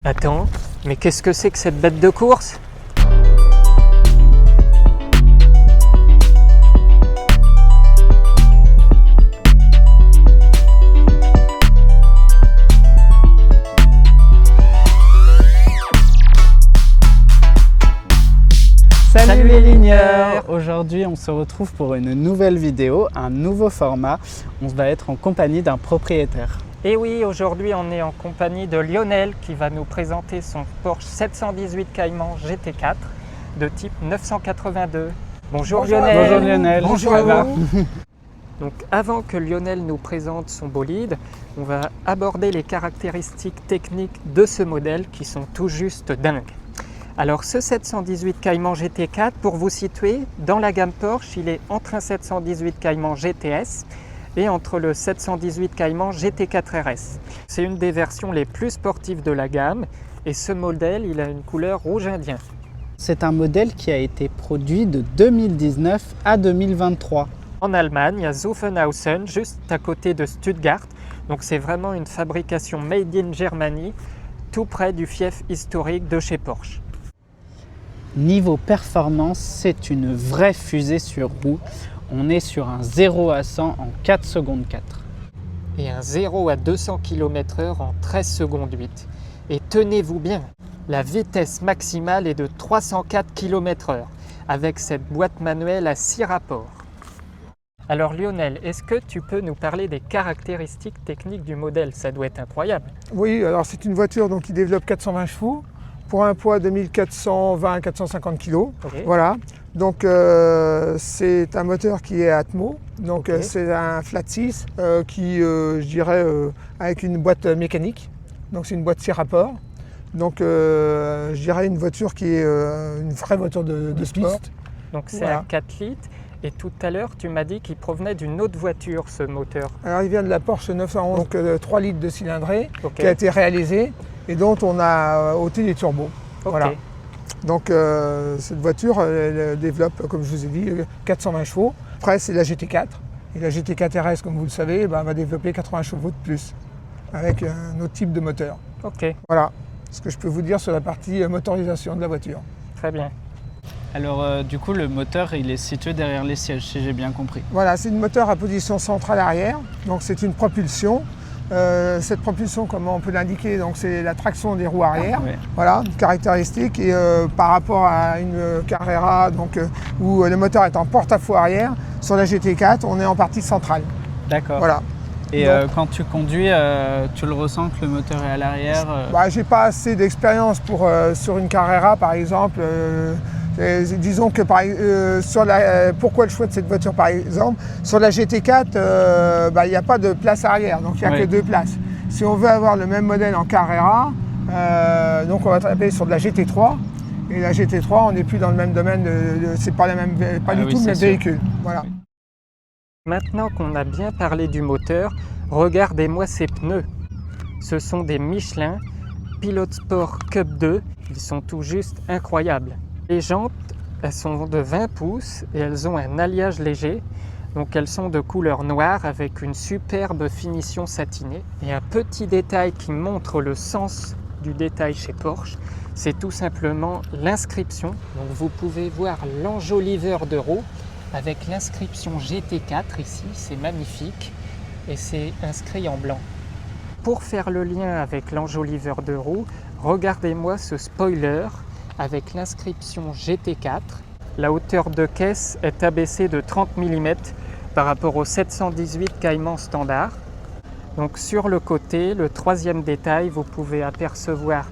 Attends, mais qu'est-ce que c'est que cette bête de course? Salut les ligneurs! Aujourd'hui on se retrouve pour une nouvelle vidéo, un nouveau format. On va être en compagnie d'un propriétaire. Et oui, aujourd'hui on est en compagnie de Lionel qui va nous présenter son Porsche 718 Cayman GT4 de type 982. Bonjour Lionel! Bonjour Lionel! Bonjour Ça va? Donc avant que Lionel nous présente son bolide, on va aborder les caractéristiques techniques de ce modèle qui sont tout juste dingues. Alors ce 718 Cayman GT4, pour vous situer, dans la gamme Porsche, il est entre un 718 Cayman GTS et entre le 718 Cayman GT4 RS. C'est une des versions les plus sportives de la gamme et ce modèle, il a une couleur rouge indien. C'est un modèle qui a été produit de 2019 à 2023. En Allemagne, à Zuffenhausen, juste à côté de Stuttgart. Donc c'est vraiment une fabrication made in Germany, tout près du fief historique de chez Porsche. Niveau performance, c'est une vraie fusée sur roue. On est sur un 0 à 100 en 4 secondes 4. Et un 0 à 200 km/h en 13 secondes 8. Et tenez-vous bien, la vitesse maximale est de 304 km/h avec cette boîte manuelle à 6 rapports. Alors Lionel, est-ce que tu peux nous parler des caractéristiques techniques du modèle? Ça doit être incroyable. Oui, alors c'est une voiture donc, qui développe 420 chevaux pour un poids de 1420 à 450 kg. Okay. Voilà. Donc c'est un moteur qui est Atmo, donc Okay. c'est un flat 6 qui, je dirais, avec une boîte mécanique. Donc c'est une boîte 6 rapports. Donc je dirais une voiture qui est une vraie voiture de sport. Donc c'est Voilà. un 4 litres. Et tout à l'heure, tu m'as dit qu'il provenait d'une autre voiture, ce moteur. Alors il vient de la Porsche 911, donc 3 litres de cylindrée, Ok. qui a été réalisée et dont on a ôté les turbos. Ok. Voilà. Donc cette voiture, elle développe, comme je vous ai dit, 420 chevaux. Après, c'est la GT4. Et la GT4 RS, comme vous le savez, va développer 80 chevaux de plus, avec un autre type de moteur. Ok, Voilà ce que je peux vous dire sur la partie motorisation de la voiture. très bien. Alors du coup le moteur il est situé derrière les sièges si j'ai bien compris. Voilà, c'est une moteur à position centrale arrière, donc c'est une propulsion. Cette propulsion, comme on peut l'indiquer, donc c'est la traction des roues arrière. Ouais. Voilà, une caractéristique. Et par rapport à une Carrera, donc, où le moteur est en porte-à-faux arrière, sur la GT4, on est en partie centrale. D'accord. Voilà. Et Donc- quand tu conduis, tu le ressens que le moteur est à l'arrière J'ai pas assez d'expérience pour sur une Carrera, par exemple. Disons que pourquoi le choix de cette voiture, par exemple, sur la GT4, il n'y a pas de place arrière, donc il n'y a Oui. que 2 places. Si on veut avoir le même modèle en Carrera, donc on va taper sur de la GT3. Et la GT3, on n'est plus dans le même domaine, c'est pas, pas du oui, tout le c'est même sûr. véhicule. Voilà. Maintenant qu'on a bien parlé du moteur, regardez-moi ces pneus. Ce sont des Michelin Pilot Sport Cup 2. Ils sont tout juste incroyables. Les jantes, elles sont de 20 pouces et elles ont un alliage léger. Donc elles sont de couleur noire avec une superbe finition satinée. Et un petit détail qui montre le sens du détail chez Porsche, c'est tout simplement l'inscription. Donc vous pouvez voir l'enjoliveur de roue avec l'inscription GT4 ici, c'est magnifique et c'est inscrit en blanc. Pour faire le lien avec l'enjoliveur de roue, regardez-moi ce spoiler avec l'inscription GT4. La hauteur de caisse est abaissée de 30 mm par rapport au 718 Cayman standard. Donc sur le côté, le troisième détail, vous pouvez apercevoir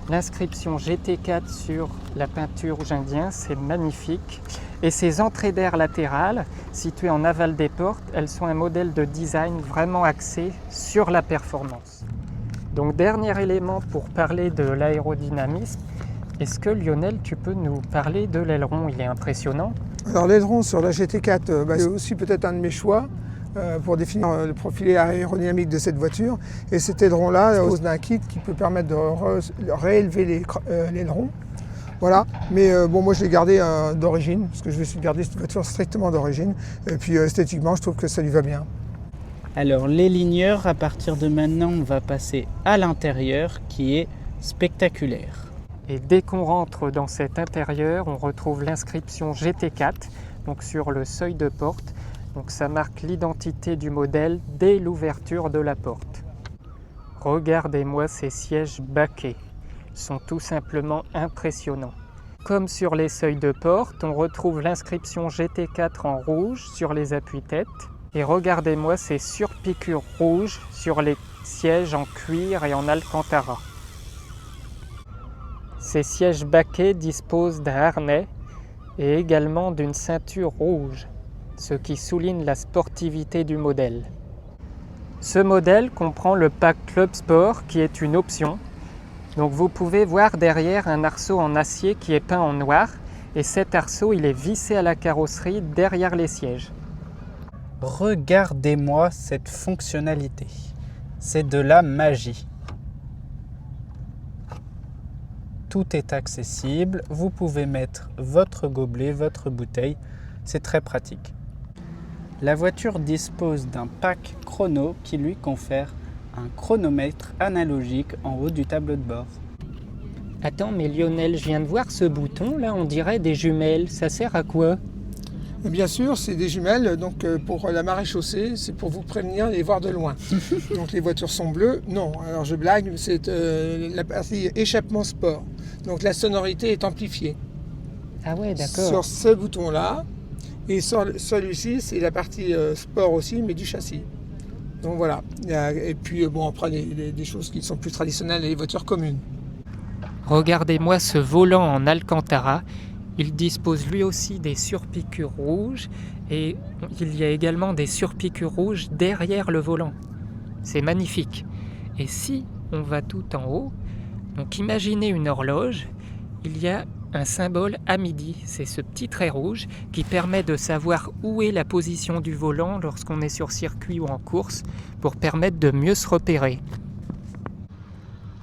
l'inscription GT4 sur la peinture rouge indien, c'est magnifique. Et ces entrées d'air latérales, situées en aval des portes, elles sont un modèle de design vraiment axé sur la performance. Donc dernier élément pour parler de l'aérodynamisme, est-ce que Lionel, tu peux nous parler de l'aileron? Il est impressionnant. Alors l'aileron sur la GT4, c'est aussi peut-être un de mes choix pour définir le profil aérodynamique de cette voiture. Et cet aileron-là dispose d'un kit qui peut permettre de réélever l'aileron. Voilà, mais moi je l'ai gardé d'origine, parce que je vais garder cette voiture strictement d'origine. Et puis esthétiquement, je trouve que ça lui va bien. Alors les ligneurs, à partir de maintenant, on va passer à l'intérieur qui est spectaculaire. Et dès qu'on rentre dans cet intérieur, on retrouve l'inscription GT4 donc sur le seuil de porte. Donc ça marque l'identité du modèle dès l'ouverture de la porte. Regardez-moi ces sièges baquets. Ils sont tout simplement impressionnants. Comme sur les seuils de porte, on retrouve l'inscription GT4 en rouge sur les appuis-têtes. Et regardez-moi ces surpiqûres rouges sur les sièges en cuir et en alcantara. Ces sièges baquets disposent d'un harnais et également d'une ceinture rouge, ce qui souligne la sportivité du modèle. Ce modèle comprend le pack Club Sport qui est une option. Donc vous pouvez voir derrière un arceau en acier qui est peint en noir et cet arceau il est vissé à la carrosserie derrière les sièges. Regardez-moi cette fonctionnalité. C'est de la magie. Tout est accessible, vous pouvez mettre votre gobelet, votre bouteille, c'est très pratique. La voiture dispose d'un pack chrono qui lui confère un chronomètre analogique en haut du tableau de bord. Attends, mais Lionel, je viens de voir ce bouton là, on dirait des jumelles, ça sert à quoi? Bien sûr, c'est des jumelles, donc pour la maréchaussée, c'est pour vous prévenir et voir de loin. Donc les voitures sont bleues. Non, alors je blague, c'est la partie échappement sport. Donc la sonorité est amplifiée. Ah ouais, d'accord. Sur ce bouton-là, et sur celui-ci, c'est la partie sport aussi, mais du châssis. Donc voilà. Et puis bon, après des choses qui sont plus traditionnelles, les voitures communes. Regardez-moi ce volant en alcantara. Il dispose lui aussi des surpiqûres rouges et il y a également des surpiqûres rouges derrière le volant. C'est magnifique. Et si on va tout en haut, donc imaginez une horloge, il y a un symbole à midi. C'est ce petit trait rouge qui permet de savoir où est la position du volant lorsqu'on est sur circuit ou en course pour permettre de mieux se repérer.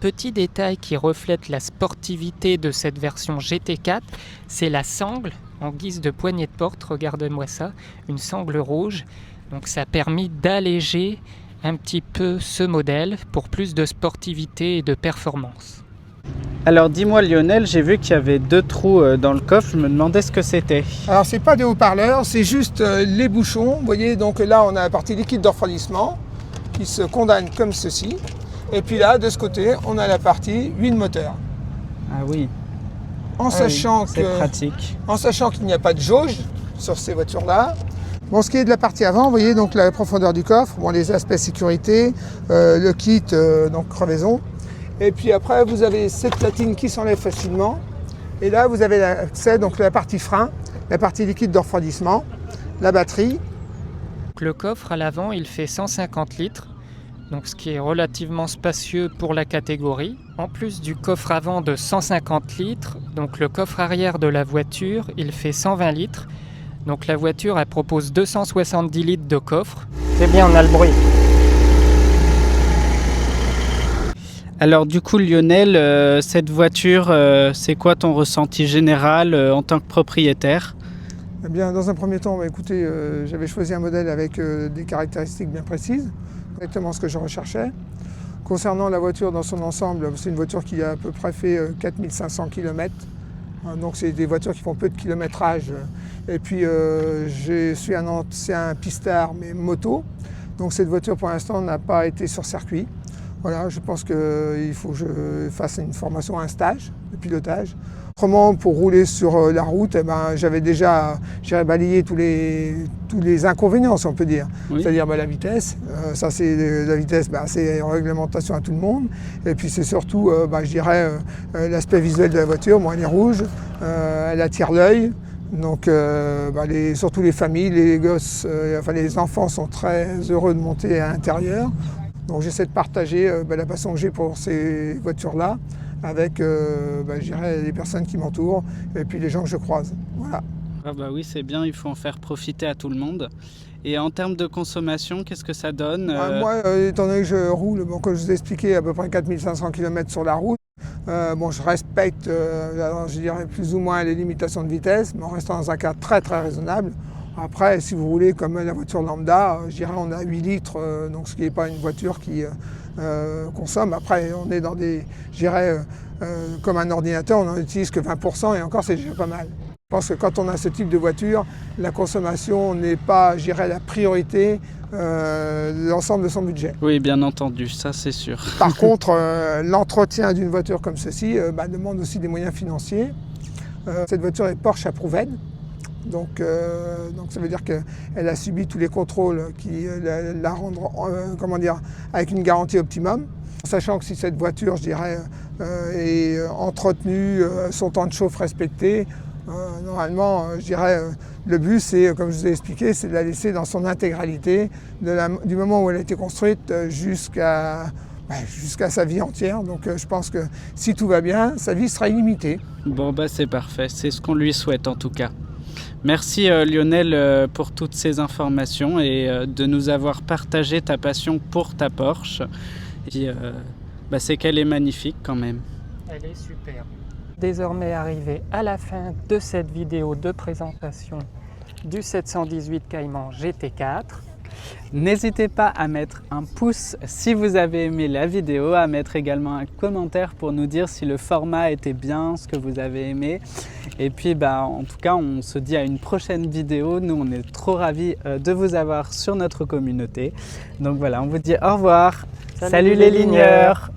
Petit détail qui reflète la sportivité de cette version GT4, c'est la sangle en guise de poignée de porte, regardez-moi ça, une sangle rouge. Donc ça a permis d'alléger un petit peu ce modèle pour plus de sportivité et de performance. Alors dis-moi Lionel, j'ai vu qu'il y avait 2 trous dans le coffre, je me demandais ce que c'était. Alors c'est pas des haut-parleurs, c'est juste les bouchons. Vous voyez, donc là on a la partie liquide de refroidissement qui se condamne comme ceci. Et puis là, de ce côté, on a la partie huile moteur. Ah oui, C'est pratique. En sachant qu'il n'y a pas de jauge sur ces voitures-là. Bon, ce qui est de la partie avant, vous voyez donc la profondeur du coffre, bon, les aspects sécurité, le kit, donc crevaison. Et puis après, vous avez cette platine qui s'enlève facilement. Et là, vous avez l'accès, donc la partie frein, la partie liquide de refroidissement, la batterie. Le coffre à l'avant, il fait 150 litres. Donc ce qui est relativement spacieux pour la catégorie. En plus du coffre avant de 150 litres, donc le coffre arrière de la voiture, il fait 120 litres. Donc la voiture, elle propose 270 litres de coffre. C'est bien, on a le bruit. Alors du coup Lionel, cette voiture, c'est quoi ton ressenti général en tant que propriétaire? Eh bien, dans un premier temps, écoutez, j'avais choisi un modèle avec des caractéristiques bien précises. Exactement ce que je recherchais. Concernant la voiture dans son ensemble, c'est une voiture qui a à peu près fait 4500 km. Donc c'est des voitures qui font peu de kilométrage. Et puis je suis un ancien pistard mais moto. Donc cette voiture pour l'instant n'a pas été sur circuit. Voilà, je pense qu'il faut que je fasse une formation, un stage de pilotage. Autrement, pour rouler sur la route, j'avais déjà balayé tous les inconvénients, si on peut dire. Oui. C'est-à-dire la vitesse. Ça, c'est la vitesse, c'est une réglementation à tout le monde. Et puis c'est surtout, je dirais, l'aspect visuel de la voiture. Bon, elle est rouge, elle attire l'œil. Donc, surtout les familles, les gosses, les enfants sont très heureux de monter à l'intérieur. Donc j'essaie de partager la passion que j'ai pour ces voitures-là avec je dirais, les personnes qui m'entourent et puis les gens que je croise. Voilà. Ah bah oui, c'est bien, il faut en faire profiter à tout le monde. Et en termes de consommation, qu'est-ce que ça donne Moi, étant donné que je roule, comme je vous ai expliqué, à peu près 4500 km sur la route, je respecte, je dirais, plus ou moins les limitations de vitesse, mais en restant dans un cadre très très raisonnable. Après, si vous roulez comme la voiture lambda, je dirais on a 8 litres, donc ce qui n'est pas une voiture qui consomme. Après, on est dans des, je dirais, comme un ordinateur, on n'en utilise que 20% et encore c'est déjà pas mal. Je pense que quand on a ce type de voiture, la consommation n'est pas, je dirais, la priorité de l'ensemble de son budget. Oui, bien entendu, ça c'est sûr. Par contre, l'entretien d'une voiture comme ceci demande aussi des moyens financiers. Cette voiture est Porsche Approved, donc ça veut dire qu'elle a subi tous les contrôles qui la rendent avec une garantie optimum. Sachant que si cette voiture, je dirais, est entretenue, son temps de chauffe respecté, normalement, je dirais, le but, c'est, comme je vous ai expliqué, c'est de la laisser dans son intégralité, du moment où elle a été construite jusqu'à sa vie entière. Donc je pense que si tout va bien, sa vie sera illimitée. Bon, bah c'est parfait, c'est ce qu'on lui souhaite en tout cas. Merci Lionel pour toutes ces informations et de nous avoir partagé ta passion pour ta Porsche. Et, c'est qu'elle est magnifique quand même. Elle est superbe. Désormais arrivé à la fin de cette vidéo de présentation du 718 Cayman GT4. N'hésitez pas à mettre un pouce si vous avez aimé la vidéo, à mettre également un commentaire pour nous dire si le format était bien, ce que vous avez aimé. Et puis en tout cas, on se dit à une prochaine vidéo. Nous, on est trop ravis de vous avoir sur notre communauté. Donc voilà, on vous dit au revoir. Salut les ligneurs.